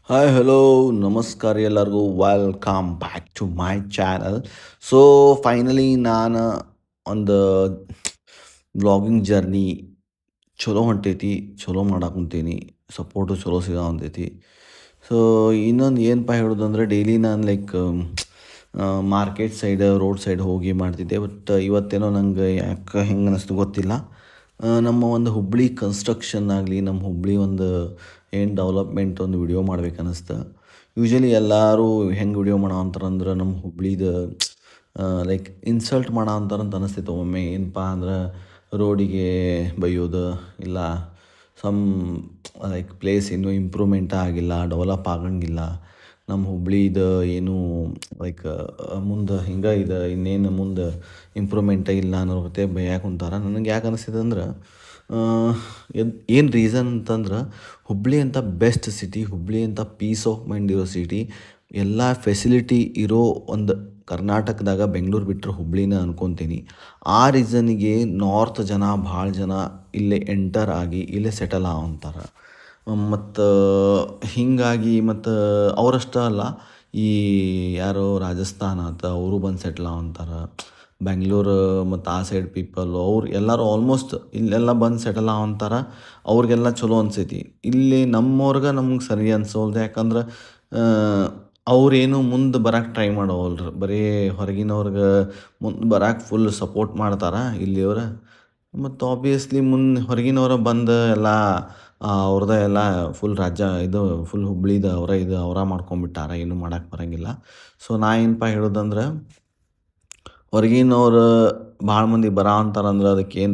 Hi hello ನಮಸ್ಕಾರ ಎಲ್ಲರಿಗೂ welcome back to my channel. So finally ನಾನು ಒಂದು ವ್ಲಾಗಿಂಗ್ ಜರ್ನಿ ಚಲೋ ಹೊಂಟೈತಿ, ಚಲೋ ಮಾಡಾಕುಂತೀನಿ, ಸಪೋರ್ಟು ಚಲೋ ಸಿಗಾಕುಂತೈತಿ. ಸೊ ಇನ್ನೊಂದು ಏನಪ್ಪ ಹೇಳೋದಂದ್ರೆ ಡೈಲಿ ನಾನು ಮಾರ್ಕೆಟ್ ಸೈಡ್ ರೋಡ್ ಸೈಡ್ ಹೋಗಿ ಮಾಡ್ತಿದ್ದೆ. ಬಟ್ ಇವತ್ತೇನೋ ನಂಗೆ ಯಾಕೆ ಹೆಂಗೆ ಅನ್ನಿಸ್ತು ಗೊತ್ತಿಲ್ಲ. ನಮ್ಮ ಒಂದು ಹುಬ್ಬಳ್ಳಿ ಕನ್ಸ್ಟ್ರಕ್ಷನ್ ಆಗಲಿ, ನಮ್ಮ ಹುಬ್ಬಳ್ಳಿ ಒಂದು ಏನು ಡೆವಲಪ್ಮೆಂಟ್ ಒಂದು ವಿಡಿಯೋ ಮಾಡ್ಬೇಕು ಅನ್ನಿಸ್ತು. ಯೂಶ್ವಲಿ ಎಲ್ಲರೂ ಹೆಂಗೆ ವಿಡಿಯೋ ಮಾಡೋ ಅಂತಾರಂದ್ರೆ ನಮ್ಮ ಹುಬ್ಳಿದು ಇನ್ಸಲ್ಟ್ ಮಾಡೋ ಅಂತಾರಂತ ಅನಿಸ್ತೈತೆ ಒಮ್ಮೆ. ಏನಪ್ಪ ಅಂದ್ರೆ ರೋಡಿಗೆ ಬೈಯೋದು, ಇಲ್ಲ ಸಮ್ ಪ್ಲೇಸ್ ಇನ್ನೂ ಇಂಪ್ರೂವ್ಮೆಂಟ್ ಆಗಿಲ್ಲ, ಡೆವಲಪ್ ಆಗಂಗಿಲ್ಲ, ನಮ್ಮ ಹುಬ್ಳಿದು ಏನು ಮುಂದೆ ಹಿಂಗೆ ಇದೆ, ಇನ್ನೇನು ಮುಂದೆ ಇಂಪ್ರೂವ್ಮೆಂಟೇ ಇಲ್ಲ ಅನ್ನೋ ಜೊತೆ ಬೈಯಾಕೆ ಕುಂತಾರ. ನನಗೆ ಯಾಕೆ ಅನಿಸ್ತದೆ ಅಂದ್ರೆ ಏನು ರೀಸನ್ ಅಂತಂದ್ರೆ ಹುಬ್ಬಳ್ಳಿ ಅಂತ ಬೆಸ್ಟ್ ಸಿಟಿ, ಹುಬ್ಬಳ್ಳಿ ಅಂತ ಪೀಸ್ ಆಫ್ ಮೈಂಡ್ ಇರೋ ಸಿಟಿ, ಎಲ್ಲ ಫೆಸಿಲಿಟಿ ಇರೋ ಒಂದು ಕರ್ನಾಟಕದಾಗ ಬೆಂಗಳೂರು ಬಿಟ್ಟರೆ ಹುಬ್ಬಳ್ಳಿನ ಅನ್ಕೊತೀನಿ. ಆ ರೀಸನಿಗೆ ನಾರ್ತ್ ಜನ ಭಾಳ ಜನ ಇಲ್ಲೇ ಎಂಟರ್ ಆಗಿ ಇಲ್ಲೇ ಸೆಟಲ್ ಆಗೊಂತಾರೆ. ಮತ್ತು ಹೀಗಾಗಿ ಮತ್ತು ಅವರಷ್ಟೇ ಅಲ್ಲ, ಈ ಯಾರೋ ರಾಜಸ್ಥಾನ ಆತ ಅವರು ಬಂದು ಸೆಟ್ಲ್ ಆಗೊಂತಾರೆ. ಬೆಂಗ್ಳೂರು ಮತ್ತು ಆ ಸೈಡ್ ಪೀಪಲ್ಲು ಅವ್ರು ಎಲ್ಲರೂ ಆಲ್ಮೋಸ್ಟ್ ಇಲ್ಲೆಲ್ಲ ಬಂದು ಸೆಟಲ್ ಆಗೊಂತಾರೆ. ಅವ್ರಿಗೆಲ್ಲ ಚಲೋ ಅನ್ಸೈತಿ. ಇಲ್ಲಿ ನಮ್ಮವ್ರಿಗೆ ನಮ್ಗೆ ಸರಿ ಅನ್ಸೋಲ್ದು. ಯಾಕಂದ್ರೆ ಅವ್ರೇನು ಮುಂದೆ ಬರಕ್ಕೆ ಟ್ರೈ ಮಾಡೋವಲ್ರು, ಬರೀ ಹೊರಗಿನವ್ರಿಗೆ ಮುಂದೆ ಬರಕ್ಕೆ ಫುಲ್ ಸಪೋರ್ಟ್ ಮಾಡ್ತಾರೆ ಇಲ್ಲಿಯವ್ರು. ಮತ್ತು ಆಬ್ವಿಯಸ್ಲಿ ಮುಂದೆ ಹೊರಗಿನವ್ರು ಬಂದು ಎಲ್ಲ ಅವ್ರದ್ದೇ ಎಲ್ಲ ಫುಲ್ ರಾಜ್ಯ ಇದು ಫುಲ್ ಹುಬ್ಳಿದು ಅವರ ಮಾಡ್ಕೊಂಬಿಟ್ಟಾರ, ಏನೂ ಮಾಡಕ್ಕೆ ಬರೋಂಗಿಲ್ಲ. ಸೊ ಏನಪ್ಪ ಹೇಳೋದಂದ್ರೆ ಹೊರಗಿನವ್ರು ಭಾಳ ಮಂದಿ ಅಂತಾರಂದ್ರೆ ಅದಕ್ಕೆ ಏನರ